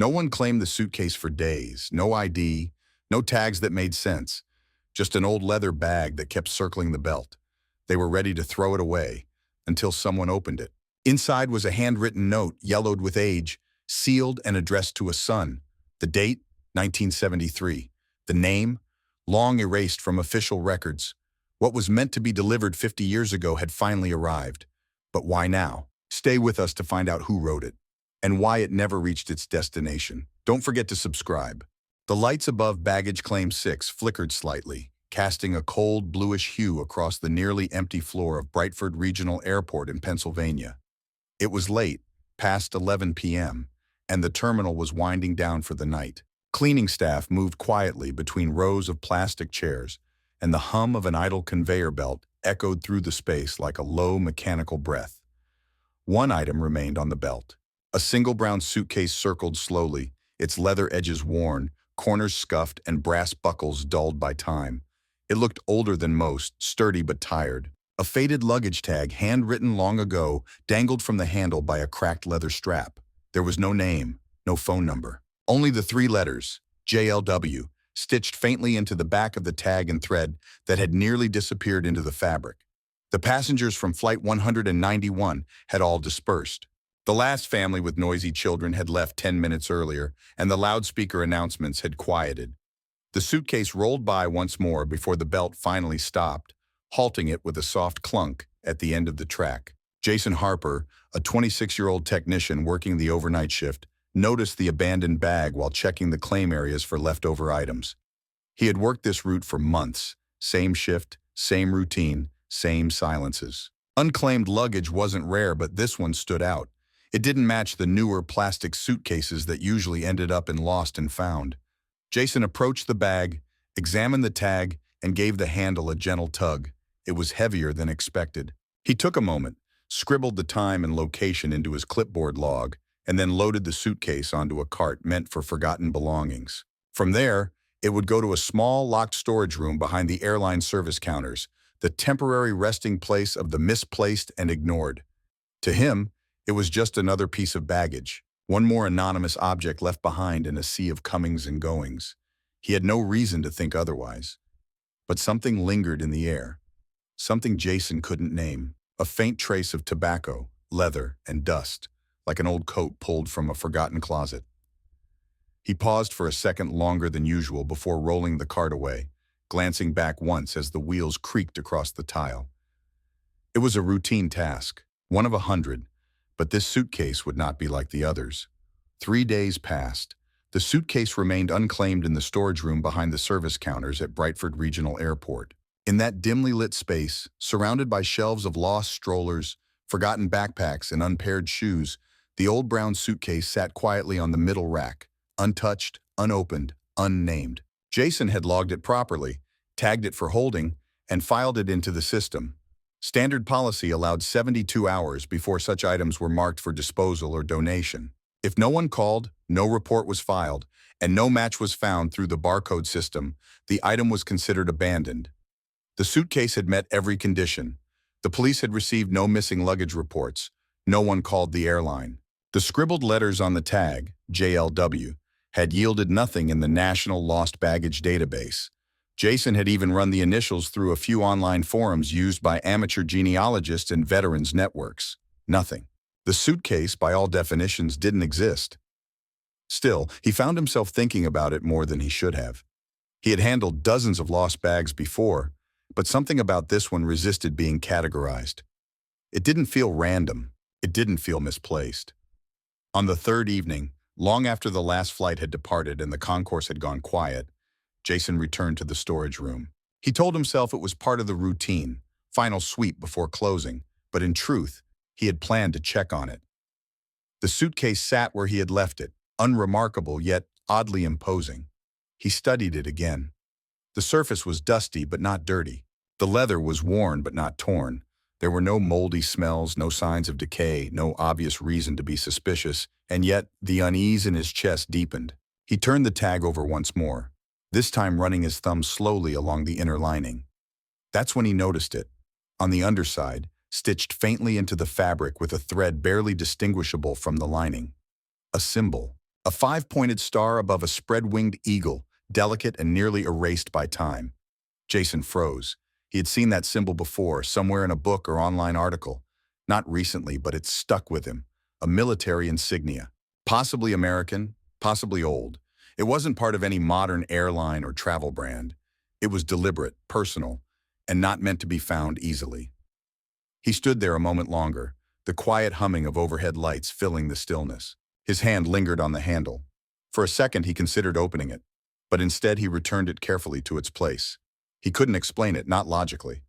No one claimed the suitcase for days. No ID, no tags that made sense. Just an old leather bag that kept circling the belt. They were ready to throw it away until someone opened it. Inside was a handwritten note, yellowed with age, sealed and addressed to a son. The date, 1973. The name, long erased from official records. What was meant to be delivered 50 years ago had finally arrived. But why now? Stay with us to find out who wrote it and why it never reached its destination. Don't forget to subscribe. The lights above baggage claim 6 flickered slightly, casting a cold bluish hue across the nearly empty floor of Brightford Regional Airport in Pennsylvania. It was late, past 11 p.m., and the terminal was winding down for the night. Cleaning staff moved quietly between rows of plastic chairs, and the hum of an idle conveyor belt echoed through the space like a low mechanical breath. One item remained on the belt. A single brown suitcase circled slowly, its leather edges worn, corners scuffed, and brass buckles dulled by time. It looked older than most, sturdy but tired. A faded luggage tag, handwritten long ago, dangled from the handle by a cracked leather strap. There was no name, no phone number. Only the 3 letters, JLW, stitched faintly into the back of the tag and thread that had nearly disappeared into the fabric. The passengers from Flight 191 had all dispersed. The last family with noisy children had left 10 minutes earlier, and the loudspeaker announcements had quieted. The suitcase rolled by once more before the belt finally stopped, halting it with a soft clunk at the end of the track. Jason Harper, a 26-year-old technician working the overnight shift, noticed the abandoned bag while checking the claim areas for leftover items. He had worked this route for months, same shift, same routine, same silences. Unclaimed luggage wasn't rare, but this one stood out. It didn't match the newer plastic suitcases that usually ended up in lost and found. Jason approached the bag, examined the tag, and gave the handle a gentle tug. It was heavier than expected. He took a moment, scribbled the time and location into his clipboard log, and then loaded the suitcase onto a cart meant for forgotten belongings. From there, it would go to a small, locked storage room behind the airline service counters, the temporary resting place of the misplaced and ignored. To him, it was just another piece of baggage, one more anonymous object left behind in a sea of comings and goings. He had no reason to think otherwise. But something lingered in the air, something Jason couldn't name, a faint trace of tobacco, leather, and dust, like an old coat pulled from a forgotten closet. He paused for a second longer than usual before rolling the cart away, glancing back once as the wheels creaked across the tile. It was a routine task, one of 100, but this suitcase would not be like the others. 3 days passed. The suitcase remained unclaimed in the storage room behind the service counters at Brightford Regional Airport. In that dimly lit space, surrounded by shelves of lost strollers, forgotten backpacks, and unpaired shoes, the old brown suitcase sat quietly on the middle rack, untouched, unopened, unnamed. Jason had logged it properly, tagged it for holding, and filed it into the system. Standard policy allowed 72 hours before such items were marked for disposal or donation. If no one called, no report was filed, and no match was found through the barcode system, the item was considered abandoned. The suitcase had met every condition. The police had received no missing luggage reports. No one called the airline. The scribbled letters on the tag, JLW, had yielded nothing in the National Lost Baggage Database. Jason had even run the initials through a few online forums used by amateur genealogists and veterans networks. Nothing. The suitcase, by all definitions, didn't exist. Still, he found himself thinking about it more than he should have. He had handled dozens of lost bags before, but something about this one resisted being categorized. It didn't feel random. It didn't feel misplaced. On the 3rd evening, long after the last flight had departed and the concourse had gone quiet, Jason returned to the storage room. He told himself it was part of the routine, final sweep before closing, but in truth, he had planned to check on it. The suitcase sat where he had left it, unremarkable yet oddly imposing. He studied it again. The surface was dusty but not dirty. The leather was worn but not torn. There were no moldy smells, no signs of decay, no obvious reason to be suspicious, and yet the unease in his chest deepened. He turned the tag over once more, this time running his thumb slowly along the inner lining. That's when he noticed it. On the underside, stitched faintly into the fabric with a thread barely distinguishable from the lining. A symbol. A five-pointed star above a spread-winged eagle, delicate and nearly erased by time. Jason froze. He had seen that symbol before, somewhere in a book or online article. Not recently, but it stuck with him. A military insignia. Possibly American, possibly old. It wasn't part of any modern airline or travel brand. It was deliberate, personal, and not meant to be found easily. He stood there a moment longer, the quiet humming of overhead lights filling the stillness. His hand lingered on the handle. For a second, he considered opening it, but instead he returned it carefully to its place. He couldn't explain it, not logically.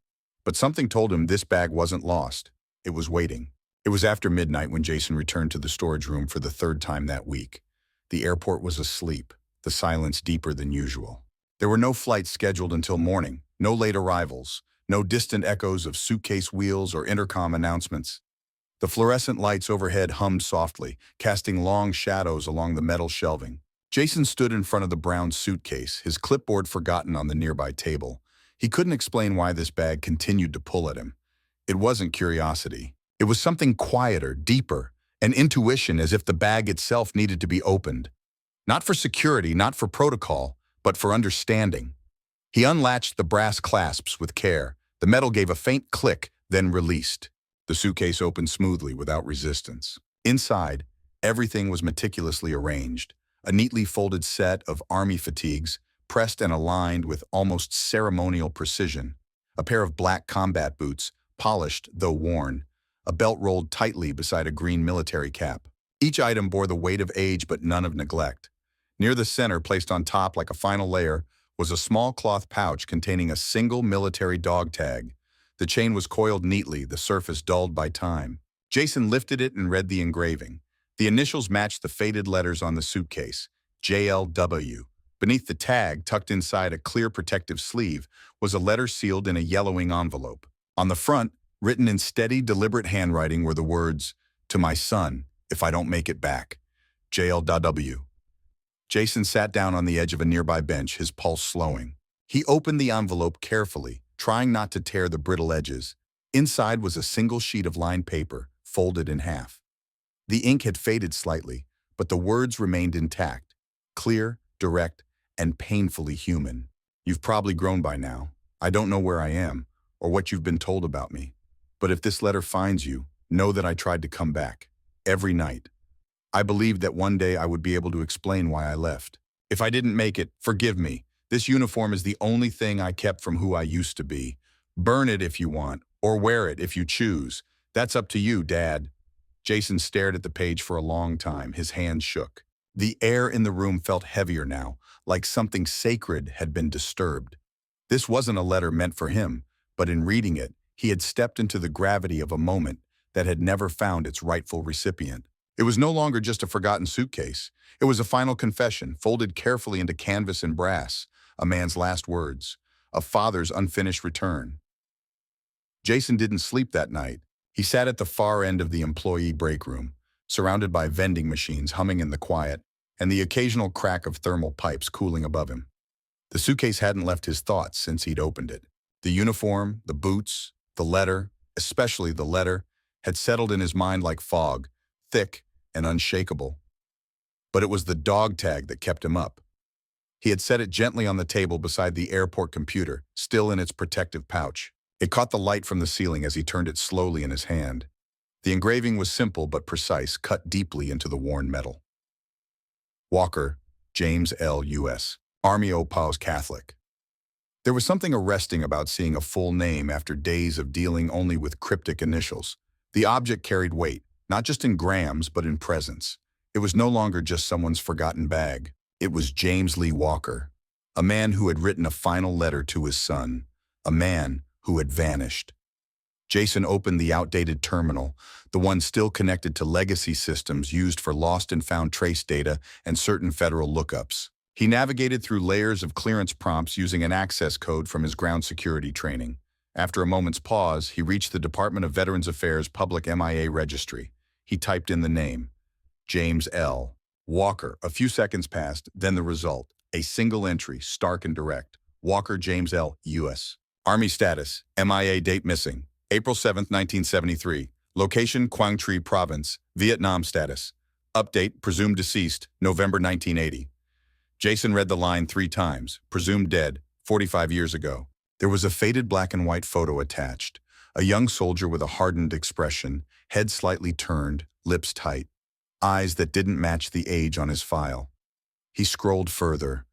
But something told him this bag wasn't lost. It was waiting. It was after midnight when Jason returned to the storage room for the third time that week. The airport was asleep, the silence deeper than usual. There were no flights scheduled until morning, no late arrivals, no distant echoes of suitcase wheels or intercom announcements. The fluorescent lights overhead hummed softly, casting long shadows along the metal shelving. Jason stood in front of the brown suitcase, his clipboard forgotten on the nearby table. He couldn't explain why this bag continued to pull at him. It wasn't curiosity. It was something quieter, deeper, an intuition, as if the bag itself needed to be opened. Not for security, not for protocol, but for understanding. He unlatched the brass clasps with care. The metal gave a faint click, then released. The suitcase opened smoothly without resistance. Inside, everything was meticulously arranged. A neatly folded set of army fatigues, pressed and aligned with almost ceremonial precision. A pair of black combat boots, polished though worn. A belt rolled tightly beside a green military cap. Each item bore the weight of age but none of neglect. Near the center, placed on top like a final layer, was a small cloth pouch containing a single military dog tag. The chain was coiled neatly, the surface dulled by time. Jason lifted it and read the engraving. The initials matched the faded letters on the suitcase, JLW. Beneath the tag, tucked inside a clear protective sleeve, was a letter sealed in a yellowing envelope. On the front, written in steady, deliberate handwriting, were the words, "To my son, if I don't make it back. JLW." Jason sat down on the edge of a nearby bench, his pulse slowing. He opened the envelope carefully, trying not to tear the brittle edges. Inside was a single sheet of lined paper, folded in half. The ink had faded slightly, but the words remained intact, clear, direct, and painfully human. "You've probably grown by now. I don't know where I am, or what you've been told about me. But if this letter finds you, know that I tried to come back. Every night. I believed that one day I would be able to explain why I left. If I didn't make it, forgive me. This uniform is the only thing I kept from who I used to be. Burn it if you want, or wear it if you choose. That's up to you, Dad." Jason stared at the page for a long time, his hands shook. The air in the room felt heavier now, like something sacred had been disturbed. This wasn't a letter meant for him, but in reading it, he had stepped into the gravity of a moment that had never found its rightful recipient. It was no longer just a forgotten suitcase. It was a final confession, folded carefully into canvas and brass, a man's last words, a father's unfinished return. Jason didn't sleep that night. He sat at the far end of the employee break room, surrounded by vending machines humming in the quiet, and the occasional crack of thermal pipes cooling above him. The suitcase hadn't left his thoughts since he'd opened it. The uniform, the boots, the letter, especially the letter, had settled in his mind like fog, thick and unshakable. But it was the dog tag that kept him up. He had set it gently on the table beside the airport computer, still in its protective pouch. It caught the light from the ceiling as he turned it slowly in his hand. The engraving was simple but precise, cut deeply into the worn metal. Walker, James L. U.S., Army Opals Catholic. There was something arresting about seeing a full name after days of dealing only with cryptic initials. The object carried weight, not just in grams, but in presence. It was no longer just someone's forgotten bag. It was James Lee Walker, a man who had written a final letter to his son, a man who had vanished. Jason opened the outdated terminal, the one still connected to legacy systems used for lost and found trace data and certain federal lookups. He navigated through layers of clearance prompts using an access code from his ground security training. After a moment's pause, he reached the Department of Veterans Affairs Public MIA Registry. He typed in the name, James L. Walker. A few seconds passed, then the result, a single entry, stark and direct. Walker James L. U.S. Army status, MIA date missing, April 7, 1973. Location, Quang Tri Province, Vietnam status. Update, presumed deceased, November 1980. Jason read the line 3 times, presumed dead, 45 years ago. There was a faded black and white photo attached. A young soldier with a hardened expression, head slightly turned, lips tight, eyes that didn't match the age on his file. He scrolled further.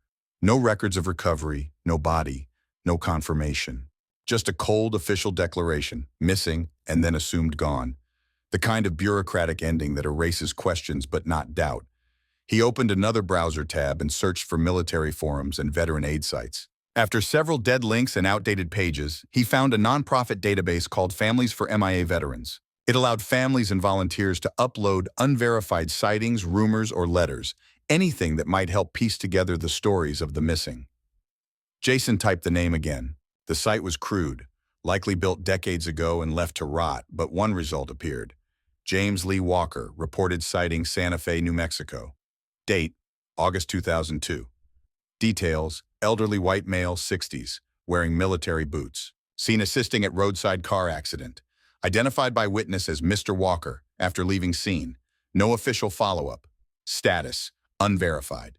No records of recovery, no body, no confirmation. Just a cold official declaration, missing and then assumed gone. The kind of bureaucratic ending that erases questions but not doubt. He opened another browser tab and searched for military forums and veteran aid sites. After several dead links and outdated pages, he found a nonprofit database called Families for MIA Veterans. It allowed families and volunteers to upload unverified sightings, rumors, or letters, anything that might help piece together the stories of the missing. Jason typed the name again. The site was crude, likely built decades ago and left to rot, but one result appeared. James Lee Walker, reported sighting Santa Fe, New Mexico. Date, August 2002. Details, elderly white male, 60s, wearing military boots. Seen assisting at roadside car accident. Identified by witness as Mr. Walker after leaving scene. No official follow-up. Status, unverified.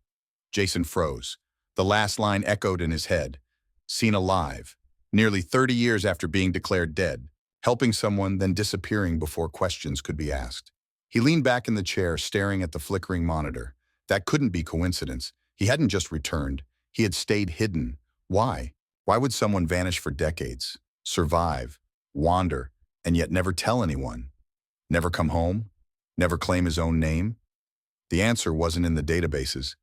Jason froze. The last line echoed in his head. Seen alive, nearly 30 years after being declared dead. Helping someone, then disappearing before questions could be asked. He leaned back in the chair, staring at the flickering monitor. That couldn't be coincidence. He hadn't just returned. He had stayed hidden. Why? Why would someone vanish for decades, survive, wander, and yet never tell anyone? Never come home? Never claim his own name? The answer wasn't in the databases.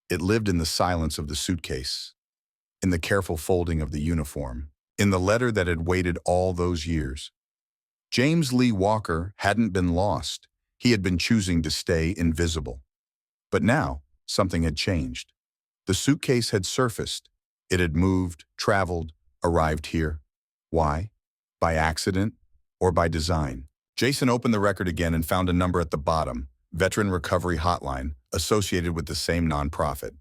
It lived in the silence of the suitcase, in the careful folding of the uniform, in the letter that had waited all those years. James Lee Walker hadn't been lost. He had been choosing to stay invisible. But now, something had changed. The suitcase had surfaced. It had moved, traveled, arrived here. Why? By accident or by design? Jason opened the record again and found a number at the bottom, Veteran Recovery Hotline, associated with the same nonprofit.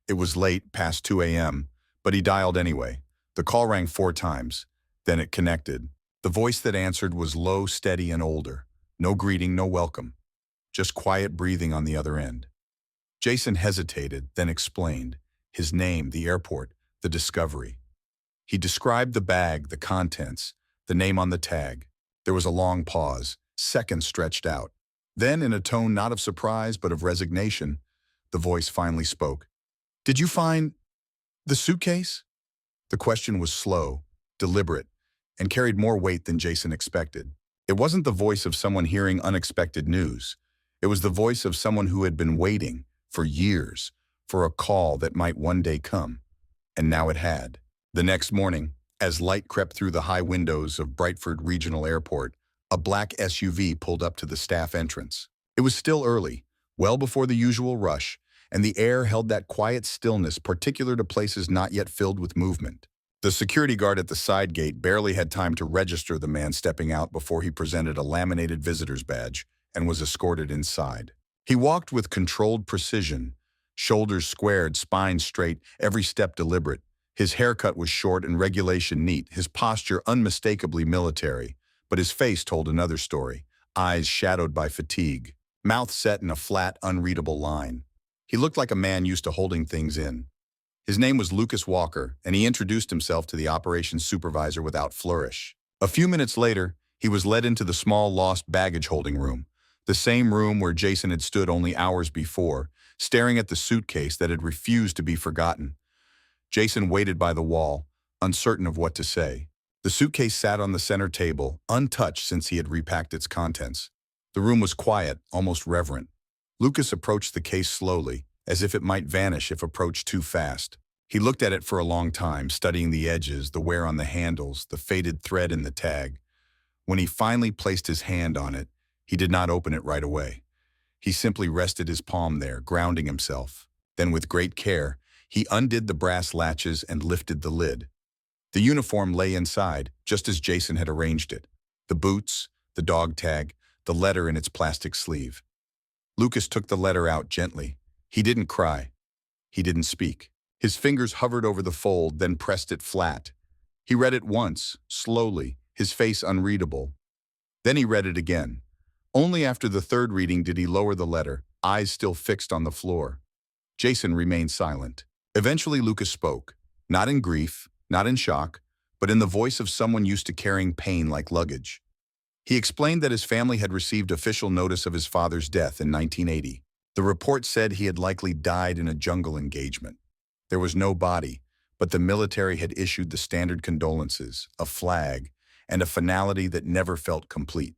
It was late, past 2 a.m., but he dialed anyway. The call rang 4 times. Then it connected. The voice that answered was low, steady, and older. No greeting, no welcome. Just quiet breathing on the other end. Jason hesitated, then explained. His name, the airport, the discovery. He described the bag, the contents, the name on the tag. There was a long pause, seconds stretched out. Then, in a tone not of surprise but of resignation, the voice finally spoke. "Did you find the suitcase?" The question was slow, deliberate, and carried more weight than Jason expected. It wasn't the voice of someone hearing unexpected news. It was the voice of someone who had been waiting, for years, for a call that might one day come. And now it had. The next morning, as light crept through the high windows of Brightford Regional Airport, a black SUV pulled up to the staff entrance. It was still early, well before the usual rush, and the air held that quiet stillness particular to places not yet filled with movement. The security guard at the side gate barely had time to register the man stepping out before he presented a laminated visitor's badge and was escorted inside. He walked with controlled precision, shoulders squared, spine straight, every step deliberate. His haircut was short and regulation neat, his posture unmistakably military, but his face told another story, eyes shadowed by fatigue, mouth set in a flat, unreadable line. He looked like a man used to holding things in. His name was Lucas Walker, and he introduced himself to the operations supervisor without flourish. A few minutes later, he was led into the small lost baggage holding room, the same room where Jason had stood only hours before, staring at the suitcase that had refused to be forgotten. Jason waited by the wall, uncertain of what to say. The suitcase sat on the center table, untouched since he had repacked its contents. The room was quiet, almost reverent. Lucas approached the case slowly, as if it might vanish if approached too fast. He looked at it for a long time, studying the edges, the wear on the handles, the faded thread in the tag. When he finally placed his hand on it, he did not open it right away. He simply rested his palm there, grounding himself. Then, with great care, he undid the brass latches and lifted the lid. The uniform lay inside, just as Jason had arranged it. The boots, the dog tag, the letter in its plastic sleeve. Lucas took the letter out gently. He didn't cry. He didn't speak. His fingers hovered over the fold, then pressed it flat. He read it once, slowly, his face unreadable. Then he read it again. Only after the third reading did he lower the letter, eyes still fixed on the floor. Jason remained silent. Eventually, Lucas spoke, not in grief, not in shock, but in the voice of someone used to carrying pain like luggage. He explained that his family had received official notice of his father's death in 1980. The report said he had likely died in a jungle engagement. There was no body, but the military had issued the standard condolences, a flag, and a finality that never felt complete.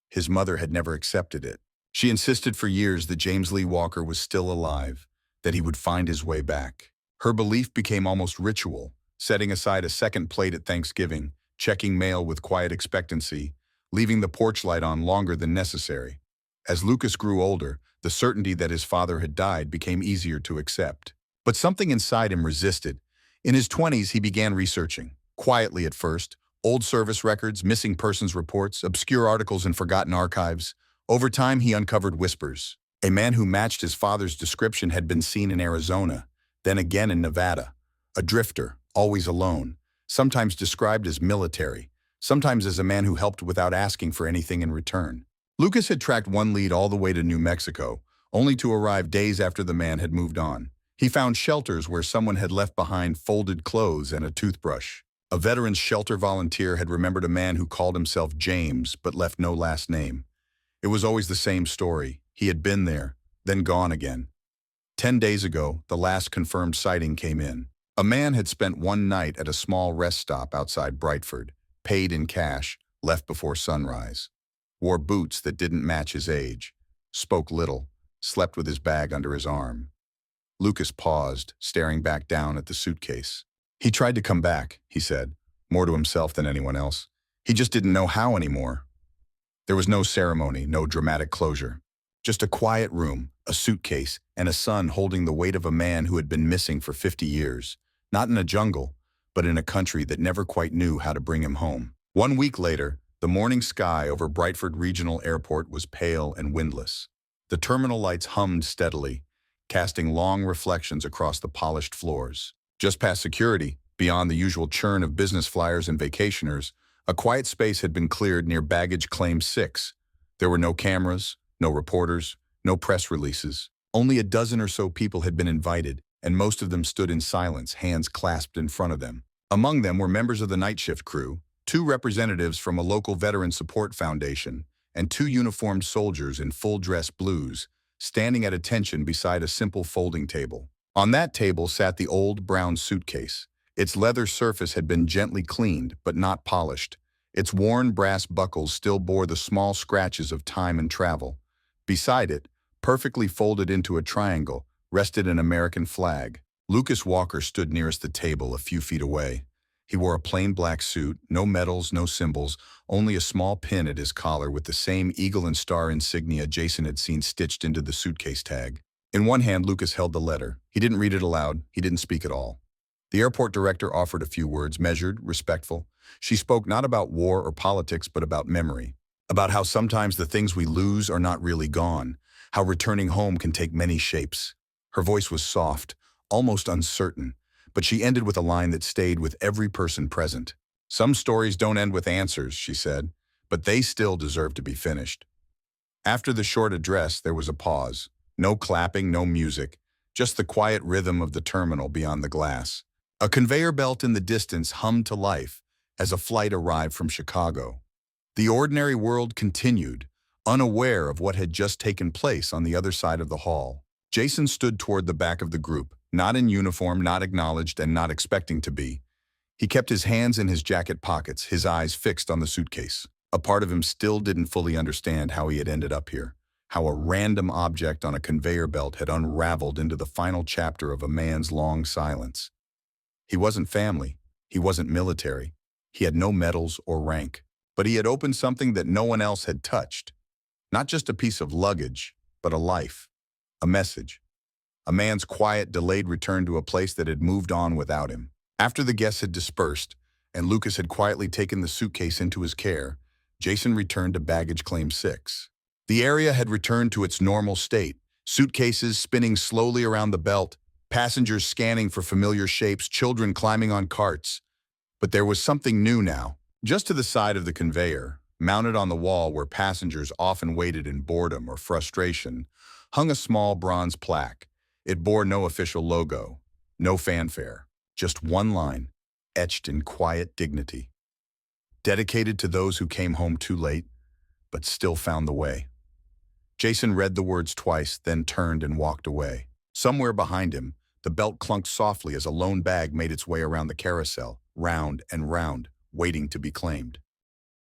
His mother had never accepted it. She insisted for years that James Lee Walker was still alive, that he would find his way back. Her belief became almost ritual, setting aside a second plate at Thanksgiving, checking mail with quiet expectancy, leaving the porch light on longer than necessary. As Lucas grew older, the certainty that his father had died became easier to accept. But something inside him resisted. In his 20s, he began researching, quietly at first, old service records, missing persons reports, obscure articles in forgotten archives. Over time, he uncovered whispers. A man who matched his father's description had been seen in Arizona, then again in Nevada. A drifter, always alone, sometimes described as military, sometimes as a man who helped without asking for anything in return. Lucas had tracked one lead all the way to New Mexico, only to arrive days after the man had moved on. He found shelters where someone had left behind folded clothes and a toothbrush. A veterans shelter volunteer had remembered a man who called himself James but left no last name. It was always the same story. He had been there, then gone again. 10 days ago, the last confirmed sighting came in. A man had spent one night at a small rest stop outside Brightford, paid in cash, left before sunrise. Wore boots that didn't match his age, spoke little, slept with his bag under his arm. Lucas paused, staring back down at the suitcase. He tried to come back, he said, more to himself than anyone else. He just didn't know how anymore. There was no ceremony, no dramatic closure. Just a quiet room, a suitcase, and a son holding the weight of a man who had been missing for 50 years. Not in a jungle, but in a country that never quite knew how to bring him home. 1 week later, the morning sky over Brightford Regional Airport was pale and windless. The terminal lights hummed steadily, casting long reflections across the polished floors. Just past security, beyond the usual churn of business flyers and vacationers, a quiet space had been cleared near baggage claim 6. There were no cameras, no reporters, no press releases. Only a dozen or so people had been invited, and most of them stood in silence, hands clasped in front of them. Among them were members of the night shift crew, 2 representatives from a local veteran support foundation, and 2 uniformed soldiers in full-dress blues, standing at attention beside a simple folding table. On that table sat the old brown suitcase. Its leather surface had been gently cleaned, but not polished. Its worn brass buckles still bore the small scratches of time and travel. Beside it, perfectly folded into a triangle, rested an American flag. Lucas Walker stood nearest the table, a few feet away. He wore a plain black suit, no medals, no symbols, only a small pin at his collar with the same eagle and star insignia Jason had seen stitched into the suitcase tag. In one hand, Lucas held the letter. He didn't read it aloud. He didn't speak at all. The airport director offered a few words, measured, respectful. She spoke not about war or politics, but about memory. About how sometimes the things we lose are not really gone. How returning home can take many shapes. Her voice was soft, almost uncertain, but she ended with a line that stayed with every person present. Some stories don't end with answers, she said, but they still deserve to be finished. After the short address, there was a pause. No clapping, no music, just the quiet rhythm of the terminal beyond the glass. A conveyor belt in the distance hummed to life as a flight arrived from Chicago. The ordinary world continued, unaware of what had just taken place on the other side of the hall. Jason stood toward the back of the group, not in uniform, not acknowledged, and not expecting to be. He kept his hands in his jacket pockets, his eyes fixed on the suitcase. A part of him still didn't fully understand how he had ended up here, how a random object on a conveyor belt had unraveled into the final chapter of a man's long silence. He wasn't family, he wasn't military, he had no medals or rank, but he had opened something that no one else had touched. Not just a piece of luggage, but a life, a message. A man's quiet, delayed return to a place that had moved on without him. After the guests had dispersed, and Lucas had quietly taken the suitcase into his care, Jason returned to baggage claim 6. The area had returned to its normal state, suitcases spinning slowly around the belt, passengers scanning for familiar shapes, children climbing on carts. But there was something new now. Just to the side of the conveyor, mounted on the wall where passengers often waited in boredom or frustration, hung a small bronze plaque. It bore no official logo, no fanfare, just one line, etched in quiet dignity. Dedicated to those who came home too late, but still found the way. Jason read the words twice, then turned and walked away. Somewhere behind him, the belt clunked softly as a lone bag made its way around the carousel, round and round, waiting to be claimed.